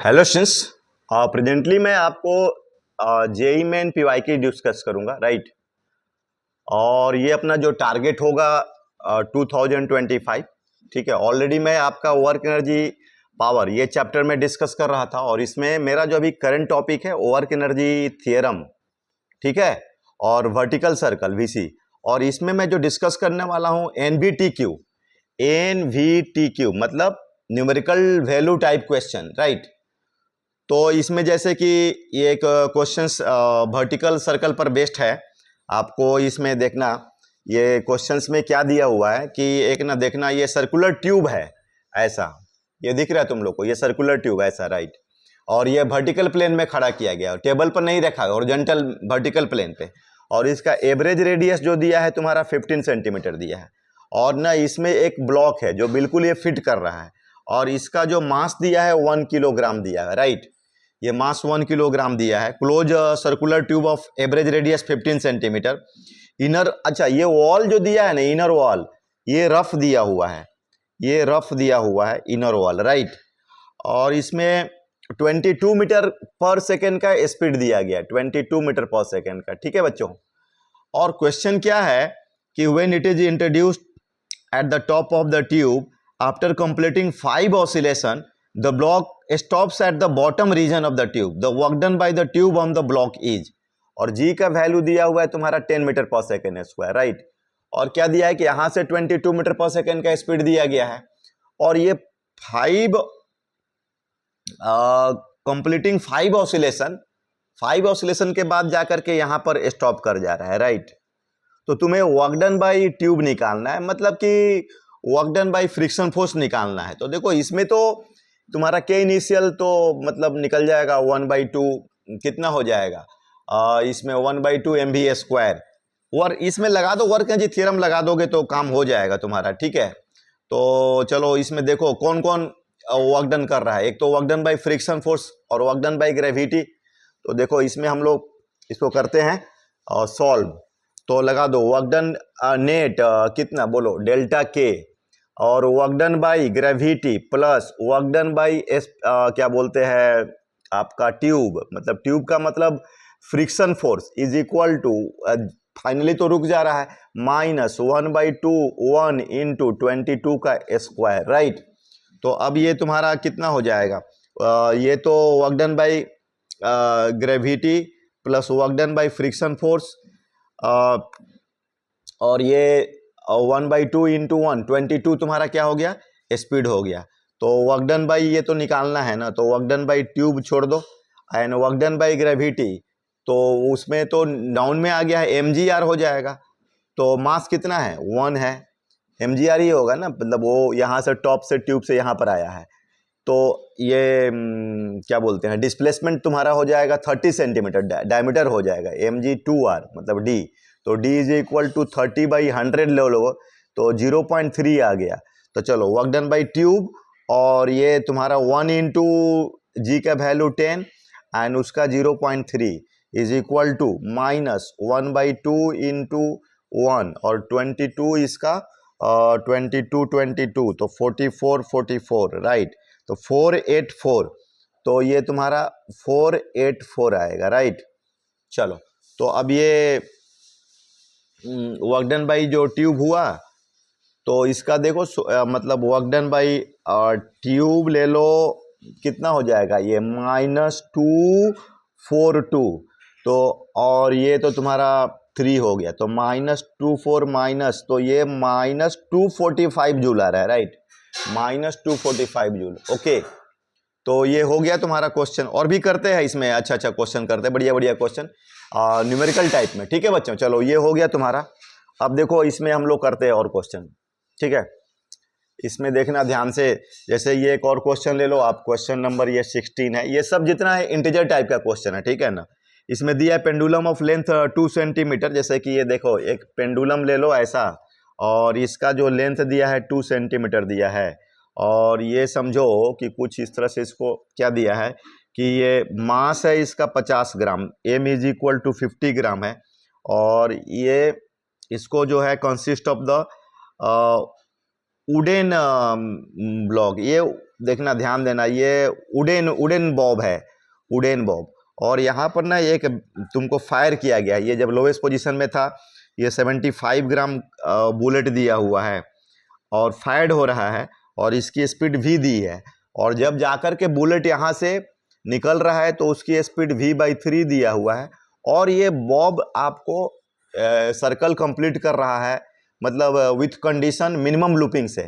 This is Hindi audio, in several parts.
हेलो स्टूडेंट्स, प्रेजेंटली मैं आपको जेई मेन पीवाई की डिस्कस करूंगा, राइट। और ये अपना जो टारगेट होगा 2025, ठीक है। ऑलरेडी मैं आपका वर्क एनर्जी पावर ये चैप्टर में डिस्कस कर रहा था और इसमें मेरा जो अभी करंट टॉपिक है वर्क एनर्जी थियरम, ठीक है, और वर्टिकल सर्कल वीसी। और इसमें मैं जो डिस्कस करने वाला हूं एनवीटीक्यू, मतलब numerical value type question, right. तो इसमें जैसे कि ये एक क्वेश्चंस वर्टिकल सर्कल पर बेस्ड है। आपको इसमें देखना ये क्वेश्चंस में क्या दिया हुआ है कि एक ना देखना ये सर्कुलर ट्यूब है, ऐसा ये दिख रहा है तुम लोग को, ये सर्कुलर ट्यूब ऐसा, राइट। और ये वर्टिकल प्लेन में खड़ा किया गया, टेबल पर नहीं रखा है, हॉरिजॉन्टल वर्टिकल प्लेन पे। और इसका एवरेज रेडियस जो दिया है तुम्हारा 15 सेंटीमीटर दिया है। और ना इसमें एक ब्लॉक है जो बिल्कुल ये फिट कर रहा है और इसका जो मास दिया है 1 किलोग्राम दिया है, राइट। ये मास 1 किलोग्राम दिया है। Close circular tube of average radius 15 centimetre. Inner, अच्छा ये वॉल जो दिया है ना, इनर वॉल, ये रफ दिया हुआ है, ये रफ दिया हुआ है इनर वॉल, राइट। और इसमें 22 मीटर पर सेकेंड का स्पीड दिया गया, 22 मीटर पर सेकेंड का, ठीक है बच्चों। और क्वेश्चन क्या है कि when it is introduced at the top of the tube after completing 5 oscillation the block stops at the bottom region of the tube, the work done by the tube on the block is, और g का वैल्यू दिया हुआ है तुम्हारा 10 metre per second square, right. और क्या दिया है कि यहां से 22 मीटर पर सेकेंड का स्पीड दिया गया है और ये 5 कंप्लीटिंग 5 ऑसिलेशन के बाद जाकर के यहां पर स्टॉप कर जा रहा है, राइट। तो तुम्हें वर्क डन बाई ट्यूब निकालना है, मतलब कि work done by friction force निकालना है। तो देखो इसमें तो तुम्हारा के इनिशियल तो मतलब निकल जाएगा 1/2, कितना हो जाएगा इसमें 1/2 MVA स्क्वायर। और इसमें लगा दो, वर्क एनर्जी थ्योरम लगा दोगे तो काम हो जाएगा तुम्हारा, ठीक है। तो चलो इसमें देखो कौन कौन वर्क डन कर रहा है। एक तो work done by friction force और वर्क डन बाई ग्रेविटी। तो देखो इसमें हम लोग इसको करते हैं और सॉल्व। तो लगा दो वर्क डन नेट कितना बोलो, डेल्टा के, और work done by gravity plus work done by क्या बोलते हैं आपका ट्यूब, मतलब ट्यूब का मतलब friction force is equal to, finally तो रुक जा रहा है, -1/2 1 इंटू 22 का स्क्वायर, राइट। तो अब ये तुम्हारा कितना हो जाएगा, ये तो work done by gravity plus work done by friction force, और ये 1/2 इंटू 1 22 तुम्हारा क्या हो गया, स्पीड हो गया। तो वर्क डन बाई ये तो निकालना है ना, तो वर्क डन बाई ट्यूब छोड़ दो and work done by gravity, तो उसमें तो डाउन में आ गया है, mgr हो जाएगा। तो मास कितना है, 1 है, mgr ही होगा ना, मतलब वो यहाँ से टॉप से ट्यूब से यहाँ पर आया है। तो ये क्या बोलते हैं, डिस्प्लेसमेंट तुम्हारा हो जाएगा 30 सेंटीमीटर, डायमीटर हो जाएगा mg2r, मतलब d। तो d इज इक्वल टू 30/100 ले लो, तो 0.3 आ गया। तो चलो वर्क डन बाई ट्यूब, और ये तुम्हारा 1 इंटू जी का वैल्यू 10 एंड उसका 0.3 इज इक्वल टू -1/2 इंटू 1 और 22 इसका 22 तो 44 राइट। तो 484, तो ये तुम्हारा 484 आएगा, राइट। चलो तो अब ये वर्क डन बाई जो ट्यूब हुआ, तो इसका देखो मतलब वर्क डन बाई ट्यूब ले लो, कितना हो जाएगा ये -242, तो और ये तो तुम्हारा 3 हो गया, तो -24 माइनस, तो ये -245 जूल आ रहा है, राइट, -245 जूल, ओके। तो ये हो गया तुम्हारा क्वेश्चन। और भी करते हैं इसमें, अच्छा क्वेश्चन करते हैं, बढ़िया बढ़िया क्वेश्चन न्यूमेरिकल टाइप में, ठीक है बच्चों। चलो ये हो गया तुम्हारा। अब देखो इसमें हम लोग करते हैं और क्वेश्चन, ठीक है। इसमें देखना ध्यान से, जैसे ये एक और क्वेश्चन ले लो आप, क्वेश्चन नंबर ये 16 है। ये सब जितना है इंटीजर टाइप का क्वेश्चन है, ठीक है ना। इसमें दिया है पेंडुलम ऑफ लेंथ 2 सेंटीमीटर, जैसे कि ये देखो एक पेंडुलम ले लो ऐसा, और इसका जो लेंथ दिया है 2 सेंटीमीटर दिया है, और ये समझो कि कुछ इस तरह से इसको क्या दिया है कि ये मास है इसका 50 ग्राम, m इज इक्वल टू 50 ग्राम है, और ये इसको जो है consist of the wooden block, ये देखना, ध्यान देना, ये उडेन बॉब है, उडेन बॉब। और यहाँ पर ना एक तुमको फायर किया गया है, ये जब लोवेस्ट पोजीशन में था, ये 75 ग्राम बुलेट दिया हुआ है और फायर्ड हो रहा है, और इसकी स्पीड भी दी है, और जब जाकर के बुलेट यहाँ से निकल रहा है तो उसकी स्पीड v/3 दिया हुआ है, और ये बॉब आपको सर्कल कंप्लीट कर रहा है, मतलब विथ कंडीशन मिनिमम लूपिंग से,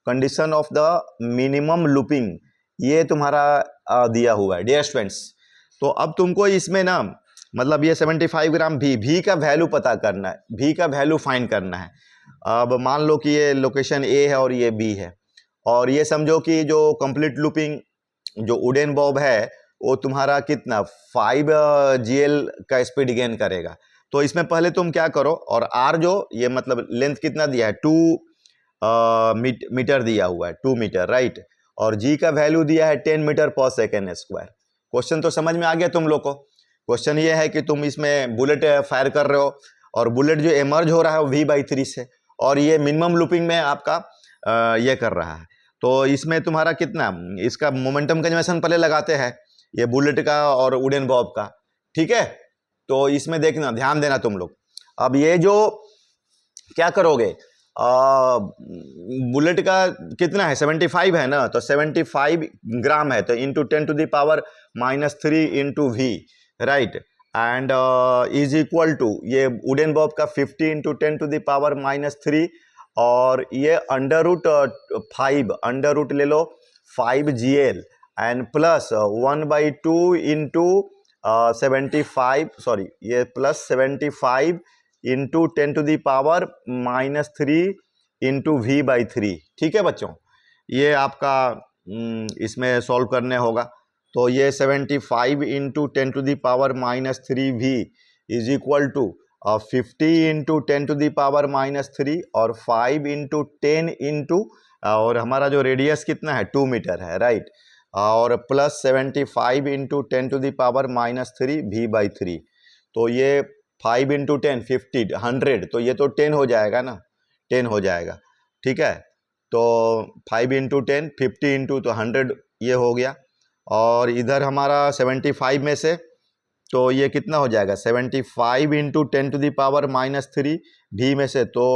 condition of the minimum looping ये तुम्हारा दिया हुआ है डियर स्टूडेंट्स। तो अब तुमको इसमें ना, मतलब ये 75 ग्राम भी का वैल्यू पता करना है, भी का वैल्यू फाइंड करना है। अब मान लो कि ये लोकेशन ए है और ये बी है, और ये समझो कि जो कंप्लीट लूपिंग जो उडेन बॉब है वो तुम्हारा कितना 5 GL का स्पीड गेन करेगा। तो इसमें पहले तुम क्या करो, और आर जो ये मतलब लेंथ कितना दिया है 2 मीटर दिया हुआ है, 2 मीटर, राइट। और जी का वैल्यू दिया है 10 metre per second square. Question तो समझ में आ गया तुम लोग को। क्वेश्चन ये है कि तुम इसमें बुलेट फायर कर रहे हो, और बुलेट जो इमर्ज हो रहा है वो v/3 से, और ये मिनिमम लूपिंग में आपका ये कर रहा है। तो इसमें तुम्हारा कितना, इसका मोमेंटम कंजर्वेशन पहले लगाते हैं, ये बुलेट का और उडेन बॉब का, ठीक है। तो इसमें देखना, ध्यान देना तुम लोग। अब ये जो क्या करोगे, बुलेट का कितना है 75 है ना, तो 75 ग्राम है, तो into 10⁻³ into v, right, and is equal to ये उडेन बॉब का 50 इंटू 10⁻³ और ये अंडर रूट ले लो 5 GL and plus 1/2 into 75, sorry ये प्लस 75 इंटू 10⁻³ इंटू v/3, ठीक है बच्चों। ये आपका इसमें सॉल्व करने होगा। तो ये 75 into 10⁻³ is equal to 50 into 10⁻³ और 5 इंटू 10 इंटू, और हमारा जो रेडियस कितना है 2 मीटर है, राइट, और प्लस 75 इंटू 10⁻³ v/3। तो ये 5 इंटू 10 50 100, तो ये तो 10 हो जाएगा ना, 10 हो जाएगा, ठीक है। तो 5 इंटू 10 50 इंटू तो 100 ये हो गया, और इधर हमारा 75 में से तो ये कितना हो जाएगा 75 इंटू 10⁻³ भी में से तो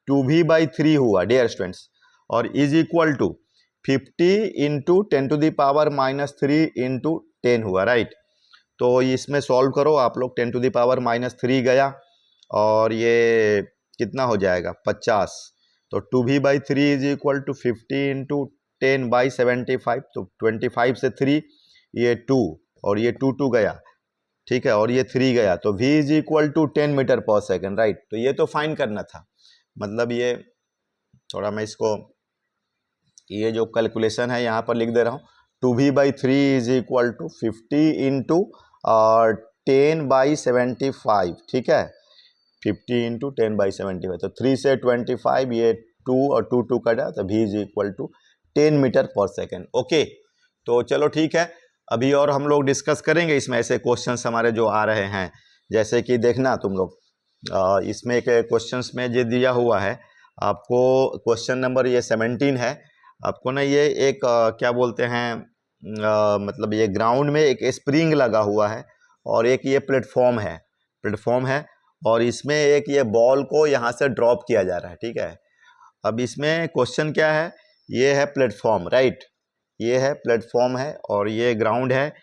2v/3 हुआ डियर स्टूडेंट्स, और is equal to 50 into 10⁻³ into 10 हुआ, राइट। तो इसमें सॉल्व करो आप लोग, 10⁻³ गया, और ये कितना हो जाएगा 50, तो 2v/3 is equal to 50 into 10/75, तो 25 से 3 ये 2, और ये 2 गया, ठीक है, और ये 3 गया, तो v is equal to 10 metre per second, right. तो ये तो फाइंड करना था, मतलब ये थोड़ा मैं इसको, ये जो कैलकुलेशन है यहाँ पर लिख दे रहा हूँ, 2v/3 is equal to 50 into 10/75, ठीक है, 50 इंटू 10/75, तो 3 से 25, ये 2 और 2 कटा, तो v is equal to 10 metre per second. Okay, तो चलो ठीक है, अभी और हम लोग डिस्कस करेंगे इसमें ऐसे क्वेश्चंस हमारे जो आ रहे हैं, जैसे कि देखना तुम लोग, इसमें एक क्वेश्चंस में जो दिया हुआ है आपको, क्वेश्चन नंबर ये 17 है। आपको ना ये एक क्या बोलते हैं, मतलब ये ग्राउंड में एक स्प्रिंग लगा हुआ है, और एक ये प्लेटफॉर्म है, और इसमें एक ये बॉल को यहाँ से ड्रॉप किया जा रहा है, ठीक है। अब इसमें क्वेश्चन क्या है, ये है प्लेटफॉर्म, राइट, ये है प्लेटफॉर्म है, और ये ग्राउंड है,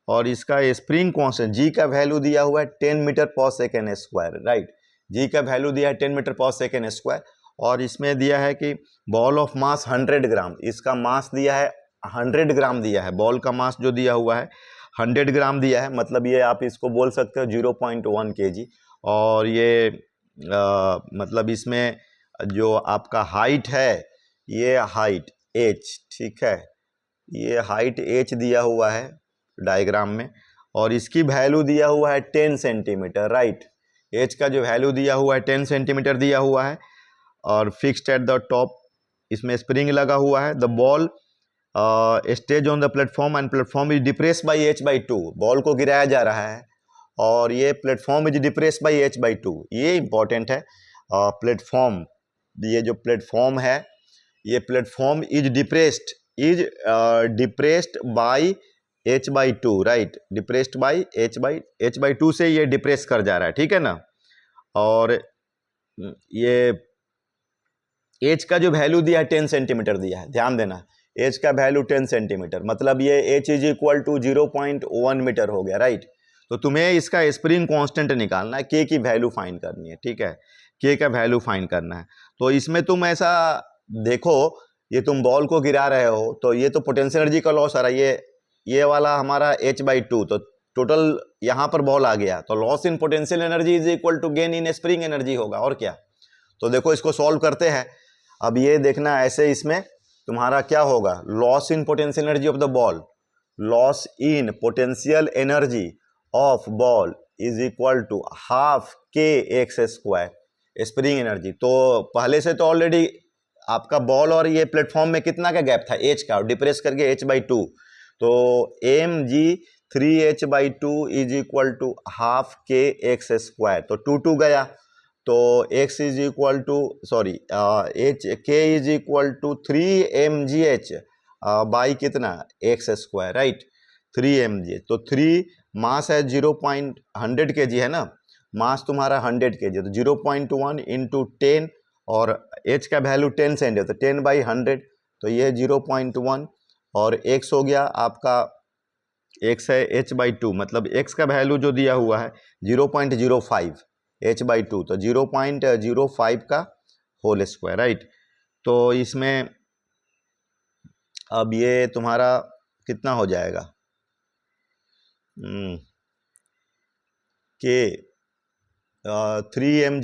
और इसका स्प्रिंग कांस्टेंट जी का वैल्यू दिया हुआ है 10 metre per second square, right, जी का वैल्यू दिया है 10 मीटर पर सेकेंड स्क्वायर, और इसमें दिया है कि बॉल ऑफ मास 100 ग्राम, इसका मास दिया है 100 ग्राम दिया है, बॉल का मास जो दिया हुआ है 100 ग्राम दिया है, मतलब ये आप इसको बोल सकते हो 0.1 kg, और ये मतलब इसमें जो आपका हाइट है, ये हाइट h, ठीक है, ये हाइट h दिया हुआ है डायग्राम में, और इसकी वैल्यू दिया हुआ है 10 सेंटीमीटर, राइट, h का जो वैल्यू दिया हुआ है 10 सेंटीमीटर दिया हुआ है, और फिक्स्ड एट द टॉप, इसमें स्प्रिंग लगा हुआ है। The ball stage on the platform and platform is depress by h/2, ball को गिराया जा रहा है, और ये platform is depress by h/2, ये इंपॉर्टेंट है। प्लेटफॉर्म, ये जो प्लेटफॉर्म है, ये platform is depressed is depressed by h/2, right, depressed by h/2 से ये डिप्रेस कर जा रहा है, ठीक है ना। और ये एच का जो वैल्यू दिया है 10 सेंटीमीटर दिया है, ध्यान देना, एच का वैल्यू 10 सेंटीमीटर, मतलब ये h is equal to 0.1 metre हो गया, राइट। तो तुम्हें इसका स्प्रिंग कांस्टेंट निकालना है, के की वैल्यू फाइंड करनी है, ठीक है, के का वैल्यू फाइंड करना है। तो इसमें तुम ऐसा देखो, ये तुम बॉल को गिरा रहे हो तो ये तो पोटेंशियल एनर्जी का लॉस आ रहा है, ये वाला हमारा h/2, तो टोटल यहाँ पर बॉल आ गया, तो loss in potential energy is equal to gain in spring energy होगा, और क्या। तो देखो इसको सॉल्व करते हैं। अब ये देखना ऐसे, इसमें तुम्हारा क्या होगा, loss in potential energy of the ball, loss in potential energy of ball is equal to half kx², spring energy. तो पहले से तो ऑलरेडी आपका बॉल और ये प्लेटफॉर्म में कितना का गैप था, h का, और डिप्रेस करके h/2, तो mg3h/2 is equal to half kx², तो 2 गया, तो x is equal to sorry k is equal to 3mgh by कितना, x², राइट, 3mgh। तो 3 मास है 0.100 kg है ना, मास तुम्हारा 100 kg, तो 0.1 इंटू 10, और h का वैल्यू 10 सेंट है, तो 10/100, तो ये 0.1, और x हो गया आपका, x है h/2, मतलब x का वैल्यू जो दिया हुआ है 0.05 h/2, तो 0.05 का होल स्क्वायर, राइट। तो इसमें अब ये तुम्हारा कितना हो जाएगा, के 3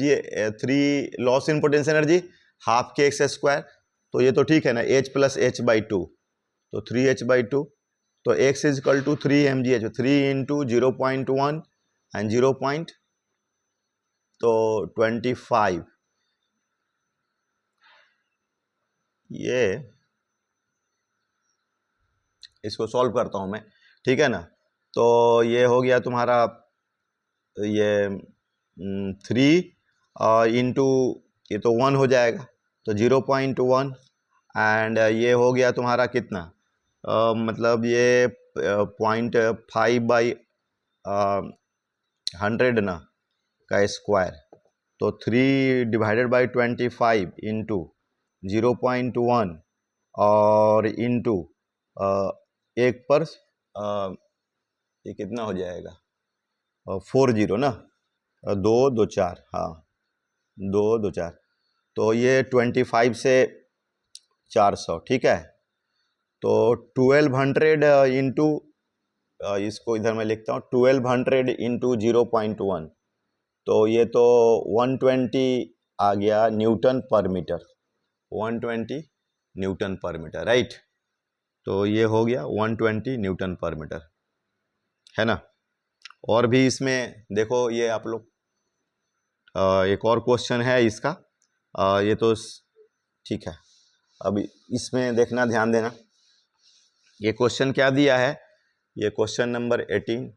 loss in potential energy half kx², तो ये तो ठीक है ना, h प्लस h/2, तो 3h/2, तो x is equal to 3mgh, 3 इंटू 0.1 एंड 0.25, ये इसको सॉल्व करता हूँ मैं, ठीक है ना। तो ये हो गया तुम्हारा, ये 3 इंटू, ये तो 1 हो जाएगा, तो 0.1, एंड ये हो गया तुम्हारा कितना, मतलब ये 0.5/100 ना का स्क्वायर, तो 3/25 इंटू 0.1 और इंटू 1 पर ये कितना हो जाएगा, 40 ना, 2 2 4, हाँ 2 2 4, तो ये 25 से 400, ठीक है। तो 1200 इंटू, इसको इधर मैं लिखता हूँ, 1200 इंटू 0.1, तो ये तो 120 आ गया न्यूटन पर मीटर, 120 न्यूटन पर मीटर, राइट। तो ये हो गया 120 न्यूटन पर मीटर, है ना। और भी इसमें देखो, ये आप लोग एक और क्वेश्चन है इसका, ये तो ठीक है। अब इसमें देखना, ध्यान देना, ये क्वेश्चन क्या दिया है, ये क्वेश्चन नंबर 18,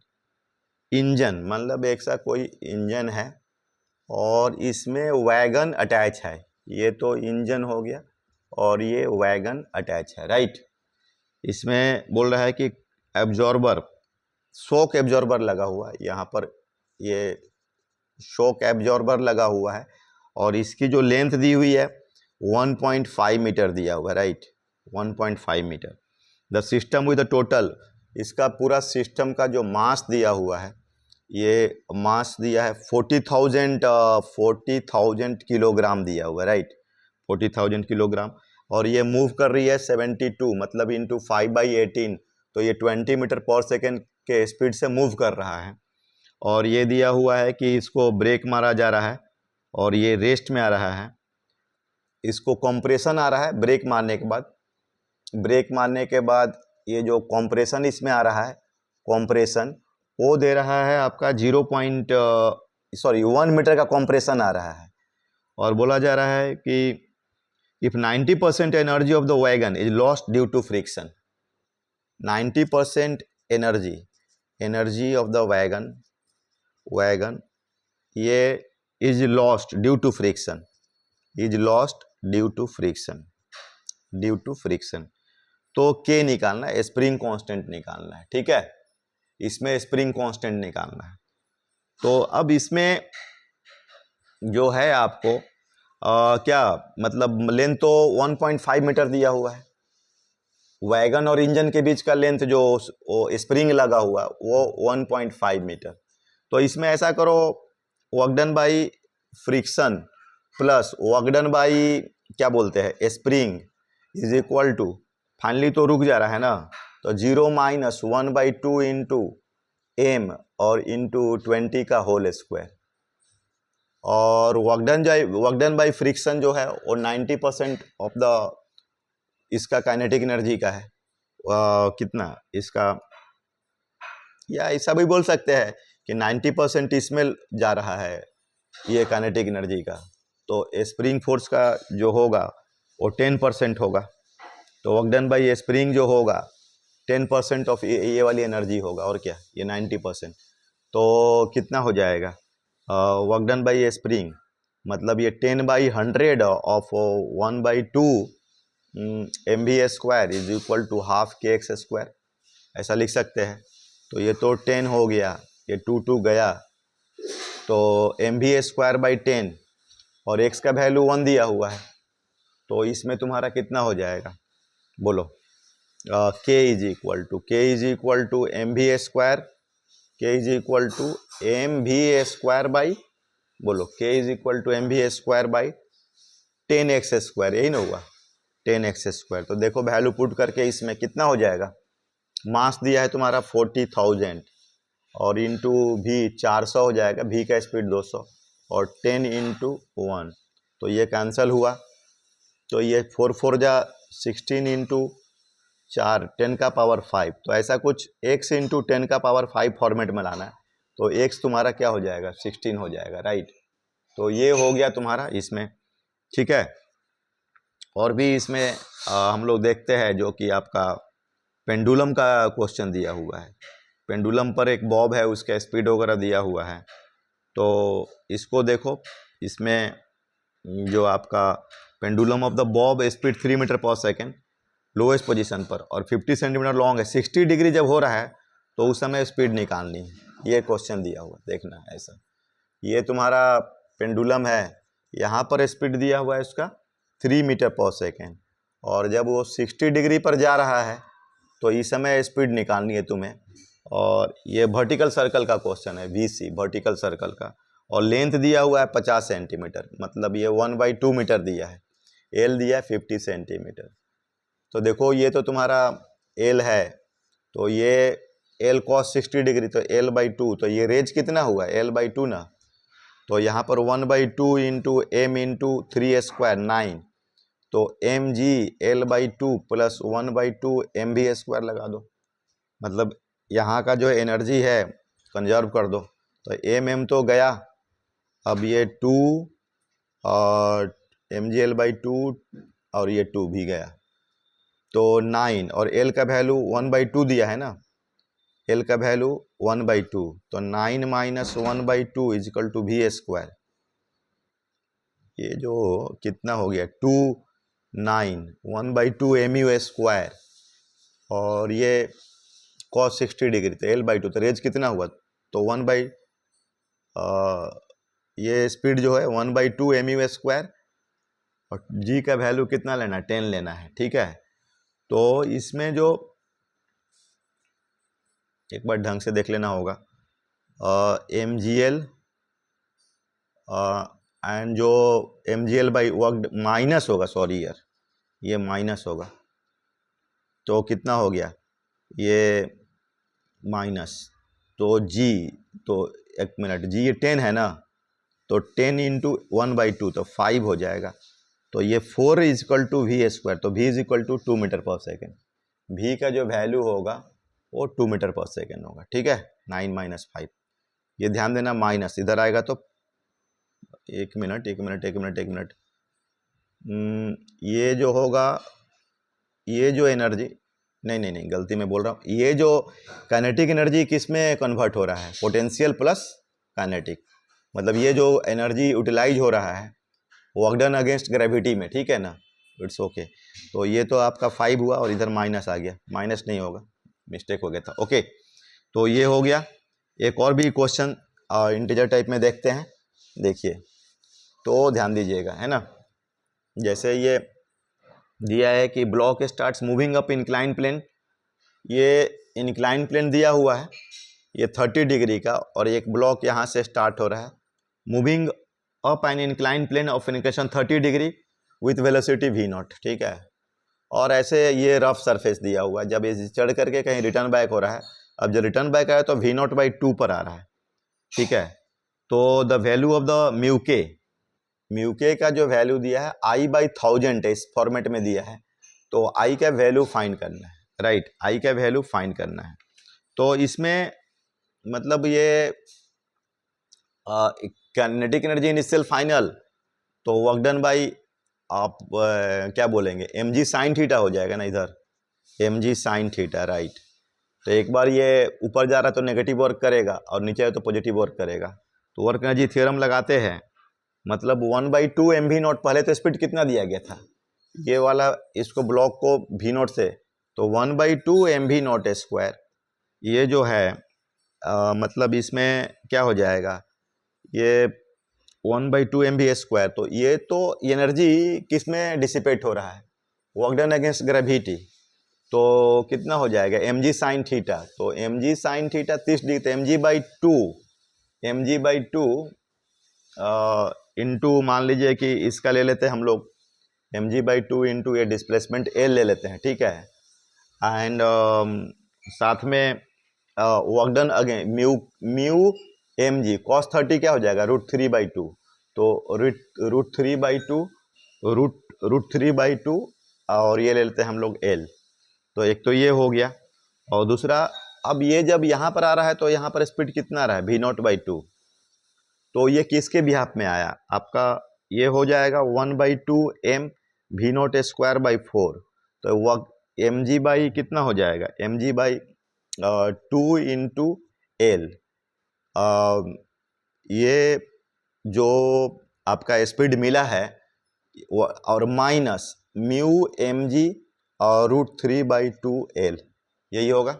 इंजन, मतलब एक सा कोई इंजन है और इसमें वैगन अटैच है, ये तो इंजन हो गया और ये वैगन अटैच है, राइट। इसमें बोल रहा है कि एब्जॉर्बर, शॉक एब्जॉर्बर लगा हुआ है यहाँ पर, ये शॉक एब्जॉर्बर लगा हुआ है, और इसकी जो लेंथ दी हुई है 1.5 मीटर दिया हुआ है, right, 1.5 metre. The system with the total, इसका पूरा सिस्टम का जो मास दिया हुआ है, ये मास दिया है 40,000 किलोग्राम दिया हुआ है, राइट, 40,000 किलोग्राम, और ये मूव कर रही है 72, मतलब इंटू 5/18, तो ये 20 मीटर पर सेकेंड के स्पीड से मूव कर रहा है। और ये दिया हुआ है कि इसको ब्रेक मारा जा रहा है और ये रेस्ट में आ रहा है, इसको कंप्रेशन आ रहा है ब्रेक मारने के बाद, ब्रेक मारने के बाद ये जो कंप्रेशन इसमें आ रहा है, कंप्रेशन वो दे रहा है आपका 1 मीटर का कंप्रेशन आ रहा है, और बोला जा रहा है कि if 90% energy of the wagon is lost due to friction, 90% energy of the wagon ये is lost due to friction, is lost due to friction, तो के निकालना है, स्प्रिंग कांस्टेंट निकालना है, ठीक है, इसमें स्प्रिंग कांस्टेंट निकालना है। तो अब इसमें जो है आपको क्या मतलब लेंथ तो 1.5 मीटर दिया हुआ है, वैगन और इंजन के बीच का लेंथ जो स्प्रिंग लगा हुआ वो 1.5 मीटर। तो इसमें ऐसा करो, work done by friction plus work done by क्या बोलते हैं spring is equal to, finally तो रुक जा रहा है ना, तो 0 माइनस 1/2 इंटू एम और इंटू 20 का होल स्क्वायर। और वर्क डन बाई फ्रिक्शन जो है वो 90% ऑफ द इसका काइनेटिक एनर्जी का है। कितना इसका, या ऐसा भी बोल सकते हैं कि 90% इसमें जा रहा है ये काइनेटिक एनर्जी का, तो स्प्रिंग फोर्स का जो होगा वो 10% होगा। तो वर्क डन बाई स्प्रिंग जो होगा 10% ऑफ ये वाली एनर्जी होगा, और क्या ये 90%। तो कितना हो जाएगा वर्क डन बाई स्प्रिंग, मतलब ये 10/100 of 1/2 mv² is equal to half kx², ऐसा लिख सकते हैं। तो ये तो 10 हो गया, ये 2 गया, तो mv²/10 और x का वैल्यू 1 दिया हुआ है, तो इसमें तुम्हारा कितना हो जाएगा बोलो, k is equal to mv², k is equal to mv² बोलो k is equal to mv² 10x², यही ना हुआ 10x²। तो देखो वैल्यू पुट करके इसमें कितना हो जाएगा, मास दिया है तुम्हारा 40,000 और इंटू भी 400 हो जाएगा, भी का स्पीड 200 और 10 इंटू 1, तो ये कैंसिल हुआ, तो ये 4 जा 16 इंटू 4 10 का पावर 5, तो ऐसा कुछ x इंटू 10 का पावर 5 फॉर्मेट में लाना है, तो x तुम्हारा क्या हो जाएगा 16 हो जाएगा, राइट। तो ये हो गया तुम्हारा इसमें, ठीक है। और भी इसमें हम लोग देखते हैं जो कि आपका पेंडुलम का क्वेश्चन दिया हुआ है, पेंडुलम पर एक बॉब है, उसका स्पीड वगैरह दिया हुआ है। तो इसको देखो, इसमें जो आपका pendulum of the bob speed 3 metre per second lowest position पर और 50 सेंटीमीटर लॉन्ग है, 60 डिग्री जब हो रहा है तो उस समय स्पीड निकालनी है, ये क्वेश्चन दिया हुआ देखना है ऐसा। ये तुम्हारा पेंडुलम है, यहाँ पर स्पीड दिया हुआ है उसका 3 मीटर पर सेकेंड, और जब वो 60 डिग्री पर जा रहा है तो इस समय स्पीड निकालनी है तुम्हें। और ये वर्टिकल सर्कल का क्वेश्चन है, VC वर्टिकल सर्कल का, और लेंथ दिया हुआ है 50 सेंटीमीटर, मतलब ये 1/2 मीटर दिया है, L दिया है 50 सेंटीमीटर। तो देखो ये तो तुम्हारा L है, तो ये L cos 60 डिग्री, तो L/2, तो ये रेंज कितना हुआ L/2 ना, तो यहाँ पर 1/2 इंटू m इंटू 3² 9, तो mg L/2 प्लस 1/2 mv² लगा दो, मतलब यहाँ का जो एनर्जी है कंजर्व कर दो, तो m तो गया, अब ये 2 और mg L/2 और ये 2 भी गया, तो 9, और L का वैल्यू 1/2 दिया है ना, L का वैल्यू 1/2, तो 9 minus 1/2 is equal to v², ये जो कितना हो गया 2 9 1/2 mu², और ये cos 60 डिग्री, तो L/2, तो रेंज कितना हुआ, तो ये स्पीड जो है 1/2 mu², और g का वैल्यू कितना लेना 10 लेना है, ठीक है। तो इसमें जो एक बार ढंग से देख लेना होगा, mgl एंड जो mgl बाई वर्क माइनस होगा, सॉरी यार ये माइनस होगा, तो कितना हो गया ये माइनस, तो g, तो एक मिनट, g ये 10 है ना, तो 10 इंटू 1/2 तो 5 हो जाएगा, तो ये 4 इज इक्वल टू v², तो v is equal to 2 metre per second, v का जो वैल्यू होगा वो 2 मीटर पर सेकेंड होगा, ठीक है। 9 माइनस 5, ये ध्यान देना माइनस इधर आएगा, तो एक मिनट, ये जो होगा, ये जो एनर्जी, नहीं गलती में बोल रहा हूँ, ये जो काइनेटिक एनर्जी किस में कन्वर्ट हो रहा है, पोटेंशियल प्लस काइनेटिक, मतलब ये जो एनर्जी यूटिलाइज हो रहा है वर्क डन अगेंस्ट ग्रेविटी में, ठीक है ना, इट्स ओके। तो ये तो आपका 5 हुआ और इधर माइनस आ गया, माइनस नहीं होगा, मिस्टेक हो गया था। ओके, तो ये हो गया। एक और भी क्वेश्चन इंटीजर टाइप में देखते हैं, देखिए तो ध्यान दीजिएगा, है ना। जैसे ये दिया है कि block starts moving up incline plane, ये इंक्लाइन प्लेन दिया हुआ है, ये 30 डिग्री का, और एक ब्लॉक यहाँ से स्टार्ट हो रहा है moving up an incline plane of inclination 30 degree with velocity v0, ठीक है। और ऐसे ये रफ सरफेस दिया हुआ है, जब ये चढ़ करके कहीं रिटर्न बैक हो रहा है, अब जब रिटर्न बैक आया तो v0/2 पर आ रहा है, ठीक है। तो the value of the mu के का जो वैल्यू दिया है I/1000 है, इस फॉर्मेट में दिया है, तो I का वैल्यू फाइंड करना है, राइट, I का वैल्यू फाइंड करना है। तो इसमें मतलब ये काइनेटिक एनर्जी इनिशियल फाइनल, तो वर्क डन बाई आप क्या बोलेंगे, mg साइन थीटा हो जाएगा ना, इधर mg साइन थीटा, राइट। तो एक बार ये ऊपर जा रहा है तो नेगेटिव वर्क करेगा और नीचे है तो पॉजिटिव वर्क करेगा। तो वर्क एनर्जी थ्योरम लगाते हैं, मतलब 1/2 mv0, पहले तो स्पीड कितना दिया गया था ये वाला, इसको ब्लॉक को v0 से, तो 1/2 mv0 स्क्वायर, ये जो है मतलब इसमें क्या हो जाएगा, ये 1/2 mv स्क्वायर, तो ये तो एनर्जी किस में डिसिपेट हो रहा है, वर्क डन अगेंस्ट ग्रेविटी, तो कितना हो जाएगा mg साइन थीटा, तो mg साइन थीटा 30 डिग्री, तो mg/2 इंटू मान लीजिए कि इसका ले लेते हैं हम लोग mg/2 इंटू ये डिस्प्लेसमेंट L ले लेते हैं, ठीक है। एंड साथ में work done again mu mg cos 30 क्या हो जाएगा √3/2, तो √3/2 और ये ले लेते हैं हम लोग L। तो एक तो ये हो गया, और दूसरा अब ये जब यहाँ पर आ रहा है तो यहाँ पर स्पीड कितना आ रहा है v0/2, तो ये किसके बिहाफ में आया आपका, ये हो जाएगा 1/2 m v0 स्क्वायर बाई 4, तो वर्क mg बाई कितना हो जाएगा mg/2 इंटू L, ये जो आपका स्पीड मिला है और माइनस म्यू mg और √3/2 L, यही होगा।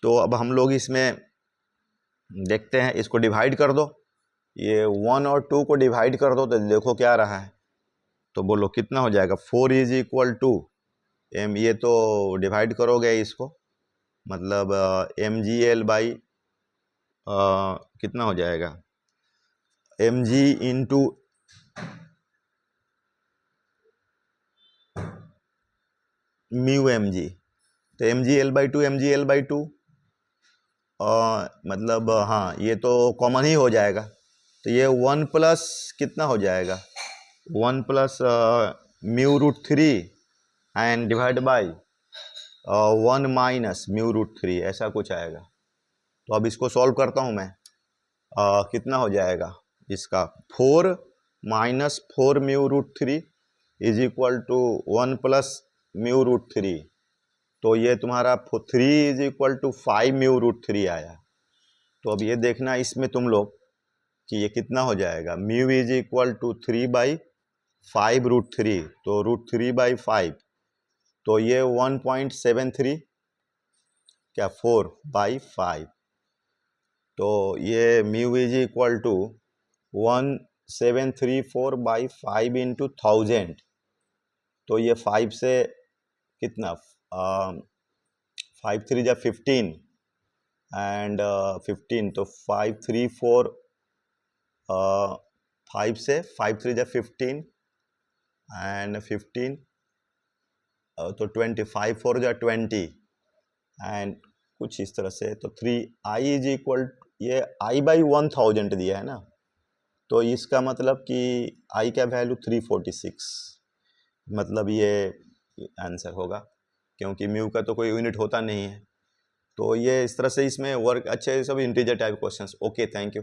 तो अब हम लोग इसमें देखते हैं, इसको डिवाइड कर दो, ये 1 और 2 को डिवाइड कर दो तो देखो क्या आ रहा है, तो बोलो कितना हो जाएगा 4 = m, ये तो डिवाइड करोगे इसको, मतलब mgl बाई कितना हो जाएगा mg इंटू म्यू mg, तो mgl/2 मतलब हाँ ये तो कॉमन ही हो जाएगा, तो ये 1 प्लस कितना हो जाएगा 1 plus mu √3 and divide by 1 minus mu √3, ऐसा कुछ आएगा। तो अब इसको सॉल्व करता हूँ मैं, कितना हो जाएगा इसका 4 minus 4 mu √3 is equal to 1 plus mu √3, तो ये तुम्हारा 3 इज इक्वल टू 5 म्यू √3 आया। तो अब ये देखना इसमें तुम लोग कि ये कितना हो जाएगा, म्यू इज इक्वल टू 3/5 √3, तो √3/5, तो ये 1.73 क्या 4/5, तो ये mu is equal to 1734/5 into 1000, तो ये 5 से कितना 5 3 जा 15 एंड 15, तो 534 5 से 5 3 जा 15 एंड 15 तो 25 4 जा 20 एंड कुछ इस तरह से, तो 3i इज इक्वल, ये I/1000 दिया है ना, तो इसका मतलब कि i का वैल्यू 346, मतलब ये आंसर होगा, क्योंकि म्यू का तो कोई यूनिट होता नहीं है। तो ये इस तरह से इसमें वर्क अच्छे सब integer type questions. Okay, thank you.